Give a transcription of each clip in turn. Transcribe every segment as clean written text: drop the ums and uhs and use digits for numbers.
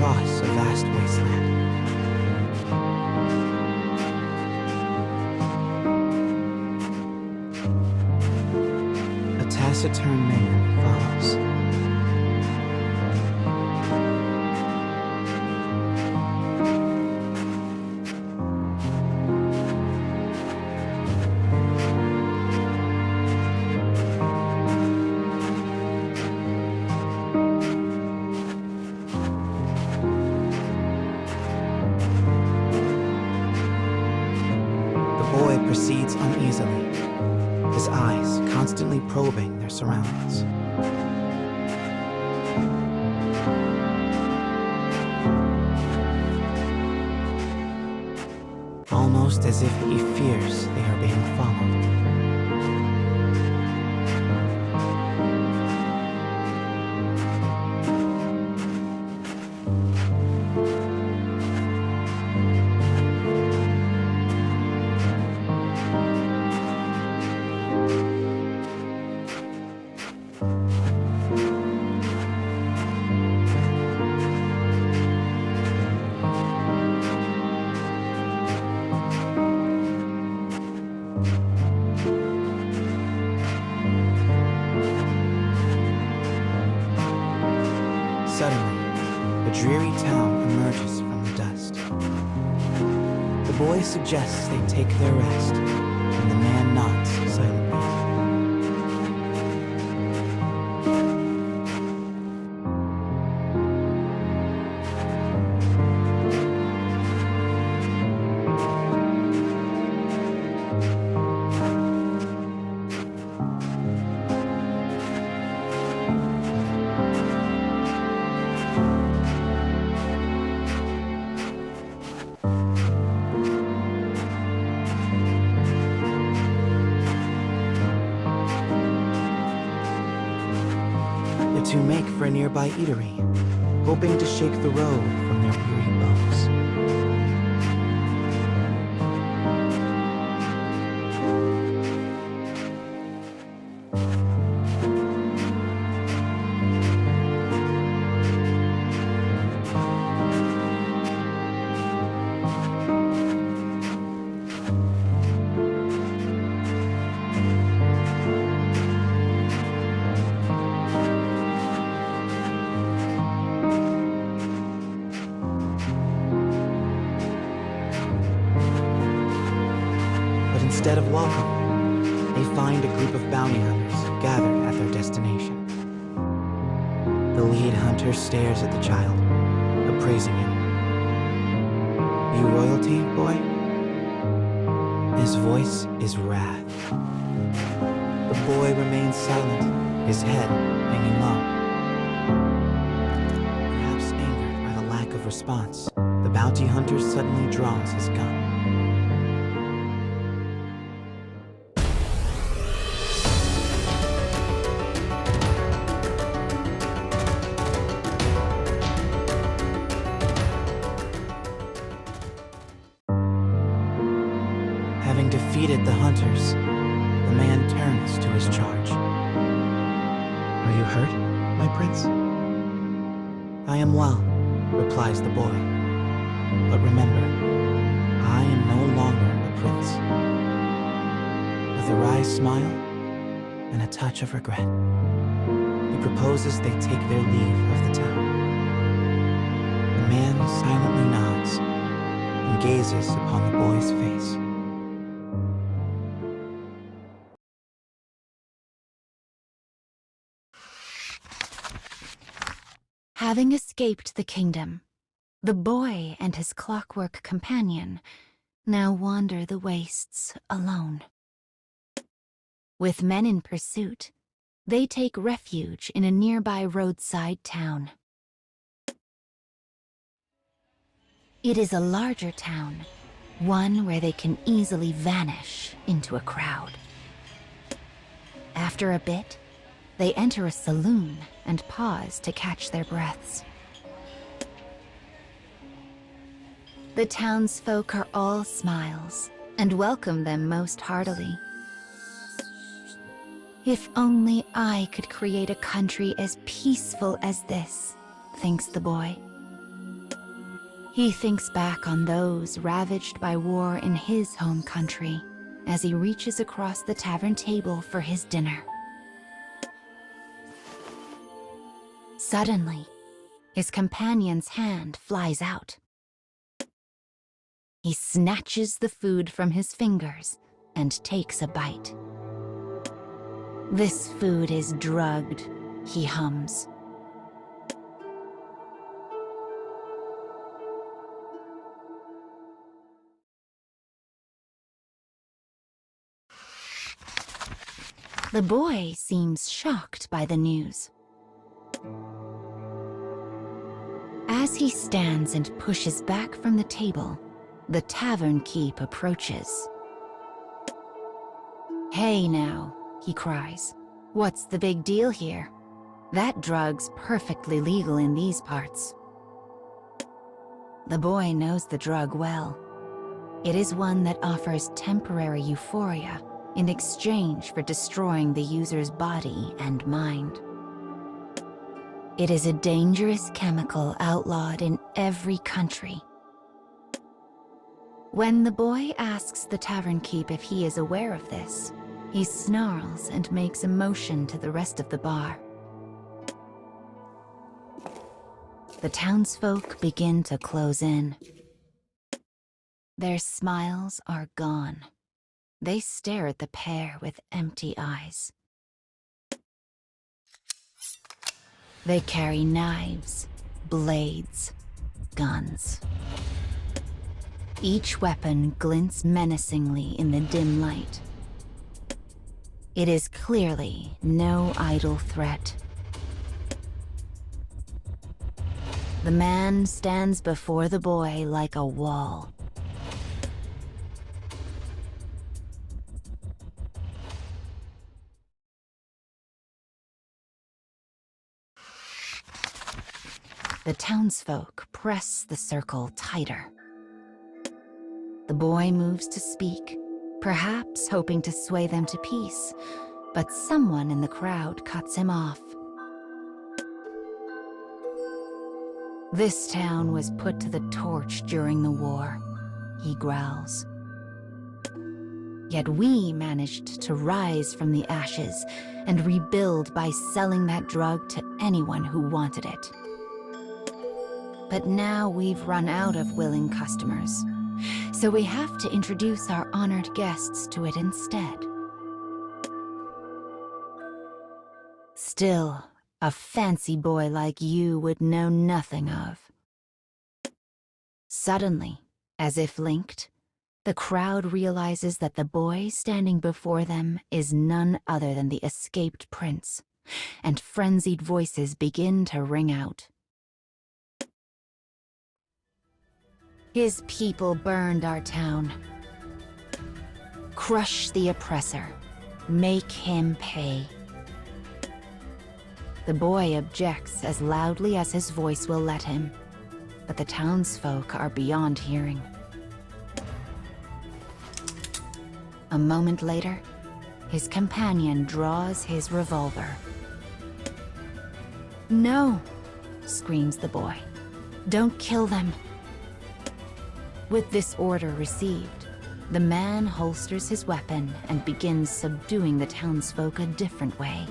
across a vast wasteland. A taciturn man follows. Proceeds uneasily, his eyes constantly probing their surroundings. Almost as if he fears they are being followed. Suddenly, a dreary town emerges from the dust. The boy suggests they take their rest, and the man nods silently. To make for a nearby eatery, hoping to shake the road from their weary bones. Instead of welcome, they find a group of bounty hunters gathered at their destination. The lead hunter stares at the child, appraising him. You royalty, boy? His voice is wrath. The boy remains silent, his head hanging low. Perhaps angered by the lack of response, the bounty hunter suddenly draws his gun. Having defeated the hunters, the man turns to his charge. Are you hurt, my prince? I am well, replies the boy. But remember, I am no longer a prince. With a wry smile and a touch of regret, he proposes they take their leave of the town. The man silently nods and gazes upon the boy's face. Having escaped the kingdom, the boy and his clockwork companion now wander the wastes alone. With men in pursuit, they take refuge in a nearby roadside town. It is a larger town, one where they can easily vanish into a crowd. After a bit, they enter a saloon and pause to catch their breaths. The townsfolk are all smiles and welcome them most heartily. If only I could create a country as peaceful as this, thinks the boy. He thinks back on those ravaged by war in his home country as he reaches across the tavern table for his dinner. Suddenly, his companion's hand flies out. He snatches the food from his fingers and takes a bite. "This food is drugged," he hums. The boy seems shocked by the news. As he stands and pushes back from the table, the tavern keep approaches. "Hey now," he cries. "What's the big deal here? That drug's perfectly legal in these parts." The boy knows the drug well. It is one that offers temporary euphoria in exchange for destroying the user's body and mind. It is a dangerous chemical outlawed in every country. When the boy asks the tavern keep if he is aware of this, he snarls and makes a motion to the rest of the bar. The townsfolk begin to close in. Their smiles are gone. They stare at the pair with empty eyes. They carry knives, blades, guns. Each weapon glints menacingly in the dim light. It is clearly no idle threat. The man stands before the boy like a wall. The townsfolk press the circle tighter. The boy moves to speak, perhaps hoping to sway them to peace, but someone in the crowd cuts him off. "This town was put to the torch during the war," he growls. "Yet we managed to rise from the ashes and rebuild by selling that drug to anyone who wanted it. But now we've run out of willing customers, so we have to introduce our honored guests to it instead." "Still, a fancy boy like you would know nothing of." Suddenly, as if linked, the crowd realizes that the boy standing before them is none other than the escaped prince, and frenzied voices begin to ring out. "His people burned our town. Crush the oppressor. Make him pay." The boy objects as loudly as his voice will let him, but the townsfolk are beyond hearing. A moment later, his companion draws his revolver. "No!" screams the boy. "Don't kill them." With this order received, the man holsters his weapon and begins subduing the townsfolk a different way.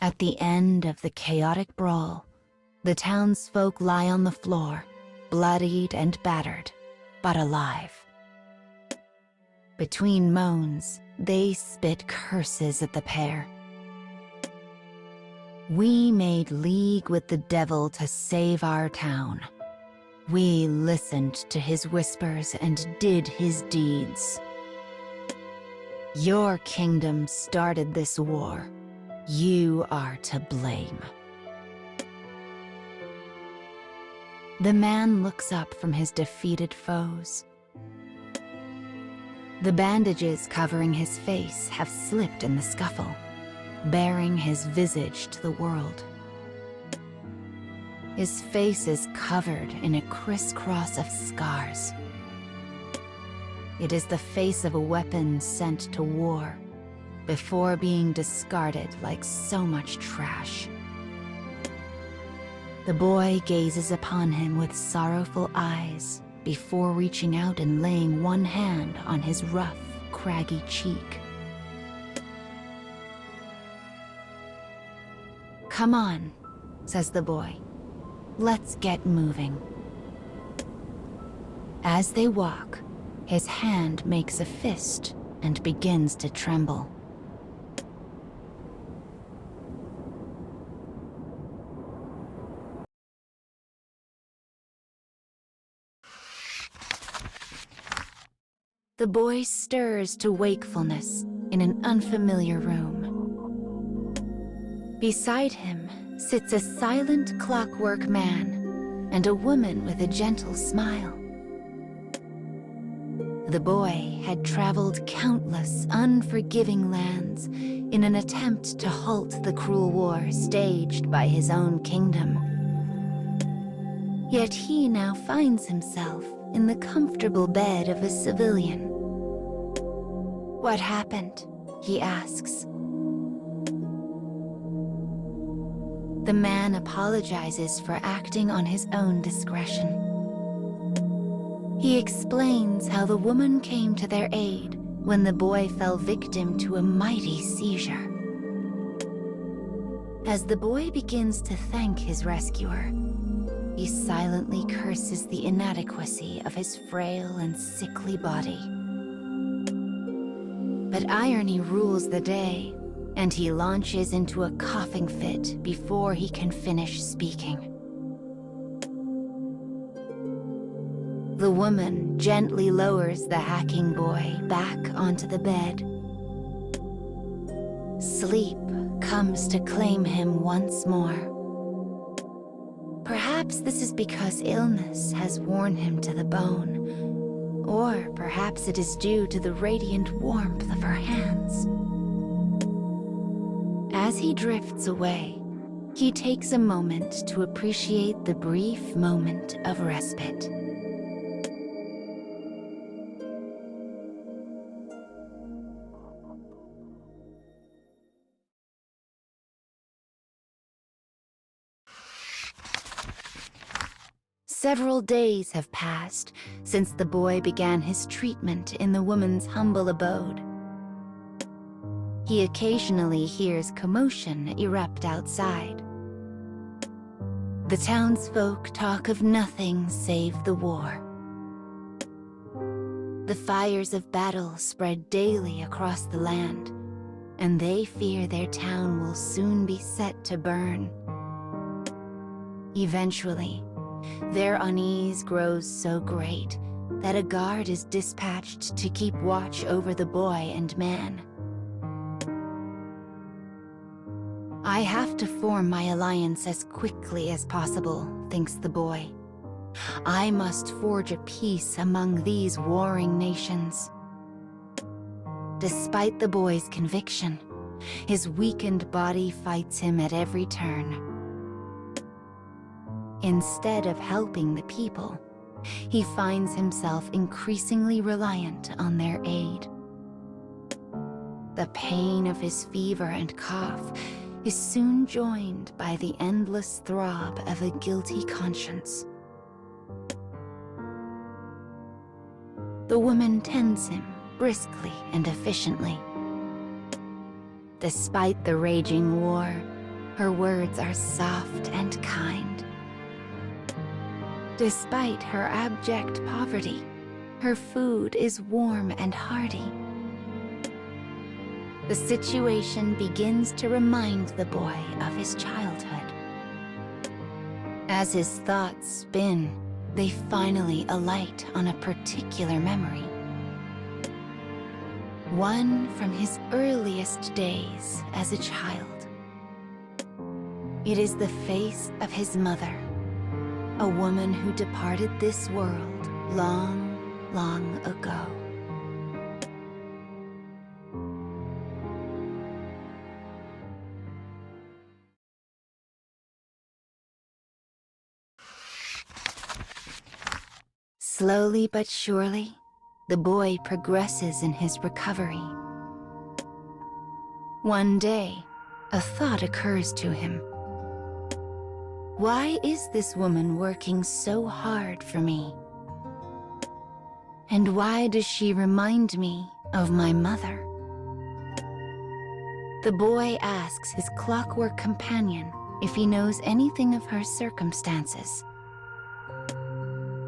At the end of the chaotic brawl, the townsfolk lie on the floor, bloodied and battered, but alive. Between moans, they spit curses at the pair. "We made league with the devil to save our town. We listened to his whispers and did his deeds. Your kingdom started this war. You are to blame." The man looks up from his defeated foes. The bandages covering his face have slipped in the scuffle, baring his visage to the world. His face is covered in a crisscross of scars. It is the face of a weapon sent to war, before being discarded like so much trash. The boy gazes upon him with sorrowful eyes before reaching out and laying one hand on his rough, craggy cheek. "Come on," says the boy. "Let's get moving." As they walk, his hand makes a fist and begins to tremble. The boy stirs to wakefulness in an unfamiliar room. Beside him sits a silent clockwork man and a woman with a gentle smile. The boy had traveled countless unforgiving lands in an attempt to halt the cruel war staged by his own kingdom. Yet he now finds himself in the comfortable bed of a civilian. "What happened?" he asks. The man apologizes for acting on his own discretion. He explains how the woman came to their aid when the boy fell victim to a mighty seizure. As the boy begins to thank his rescuer, he silently curses the inadequacy of his frail and sickly body. But irony rules the day, and he launches into a coughing fit before he can finish speaking. The woman gently lowers the hacking boy back onto the bed. Sleep comes to claim him once more. Perhaps this is because illness has worn him to the bone, or perhaps it is due to the radiant warmth of her hands. As he drifts away, he takes a moment to appreciate the brief moment of respite. Several days have passed since the boy began his treatment in the woman's humble abode. He occasionally hears commotion erupt outside. The townsfolk talk of nothing save the war. The fires of battle spread daily across the land, and they fear their town will soon be set to burn. Eventually, their unease grows so great that a guard is dispatched to keep watch over the boy and man. "I have to form my alliance as quickly as possible," thinks the boy. "I must forge a peace among these warring nations." Despite the boy's conviction, his weakened body fights him at every turn. Instead of helping the people, he finds himself increasingly reliant on their aid. The pain of his fever and cough is soon joined by the endless throb of a guilty conscience. The woman tends him briskly and efficiently. Despite the raging war, her words are soft and kind. Despite her abject poverty, her food is warm and hearty. The situation begins to remind the boy of his childhood. As his thoughts spin, they finally alight on a particular memory. One from his earliest days as a child. It is the face of his mother, a woman who departed this world long, long ago. Slowly but surely, the boy progresses in his recovery. One day, a thought occurs to him. Why is this woman working so hard for me? And why does she remind me of my mother? The boy asks his clockwork companion if he knows anything of her circumstances.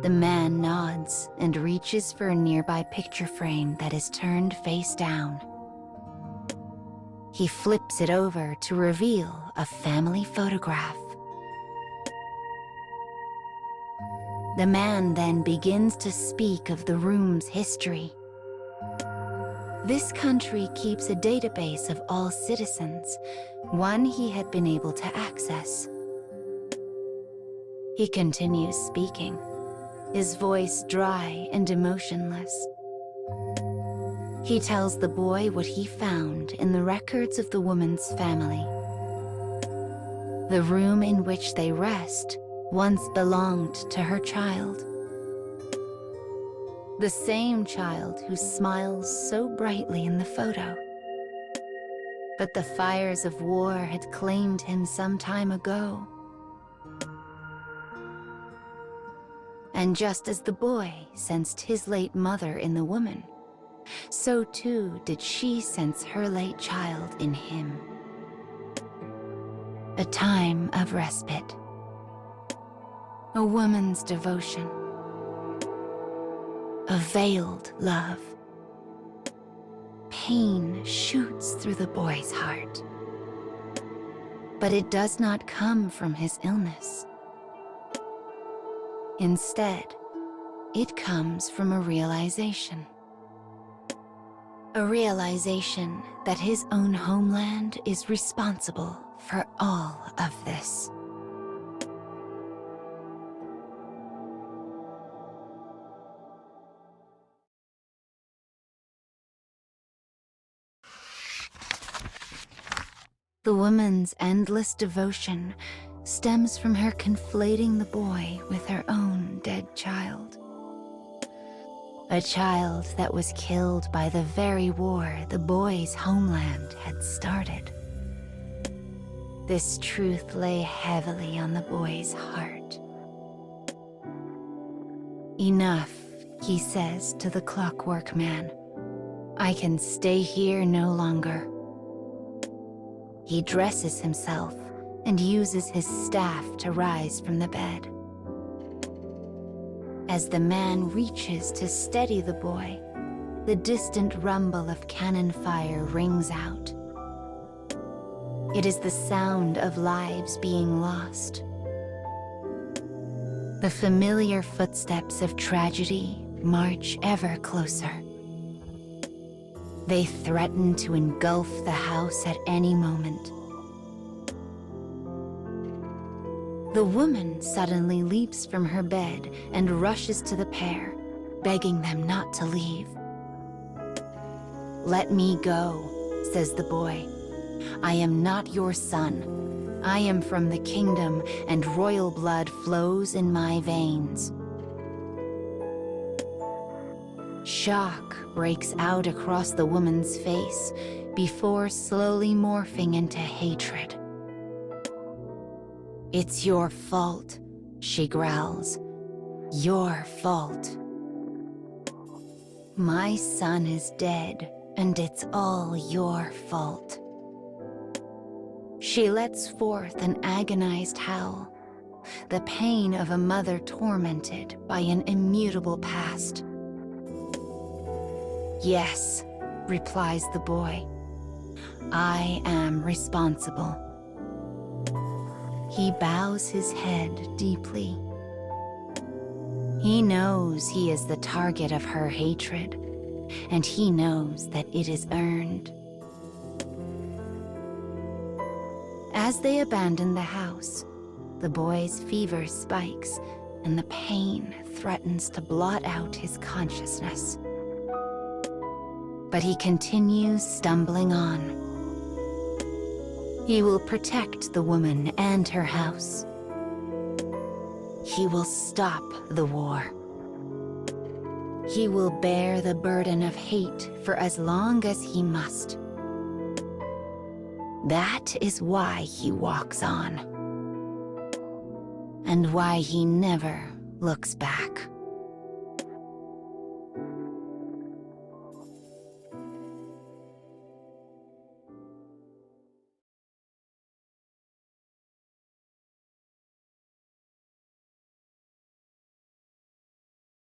The man nods and reaches for a nearby picture frame that is turned face down. He flips it over to reveal a family photograph. The man then begins to speak of the room's history. This country keeps a database of all citizens, one he had been able to access. He continues speaking, his voice dry and emotionless. He tells the boy what he found in the records of the woman's family. The room in which they rest once belonged to her child. The same child who smiles so brightly in the photo. But the fires of war had claimed him some time ago. And just as the boy sensed his late mother in the woman, so too did she sense her late child in him. A time of respite. A woman's devotion. A veiled love. Pain shoots through the boy's heart. But it does not come from his illness. Instead, it comes from a realization. A realization that his own homeland is responsible for all of this. The woman's endless devotion stems from her conflating the boy with her own dead child. A child that was killed by the very war the boy's homeland had started. This truth lay heavily on the boy's heart. Enough, he says to the clockwork man. I can stay here no longer. He dresses himself and uses his staff to rise from the bed. As the man reaches to steady the boy, the distant rumble of cannon fire rings out. It is the sound of lives being lost. The familiar footsteps of tragedy march ever closer. They threaten to engulf the house at any moment. The woman suddenly leaps from her bed and rushes to the pair, begging them not to leave. Let me go, says the boy. I am not your son. I am from the kingdom, and royal blood flows in my veins. Shock breaks out across the woman's face before slowly morphing into hatred. It's your fault, she growls. Your fault. My son is dead, and it's all your fault. She lets forth an agonized howl, the pain of a mother tormented by an immutable past. Yes, replies the boy. I am responsible. He bows his head deeply. He knows he is the target of her hatred, and he knows that it is earned. As they abandon the house, the boy's fever spikes, and the pain threatens to blot out his consciousness. But he continues stumbling on. He will protect the woman and her house. He will stop the war. He will bear the burden of hate for as long as he must. That is why he walks on. And why he never looks back.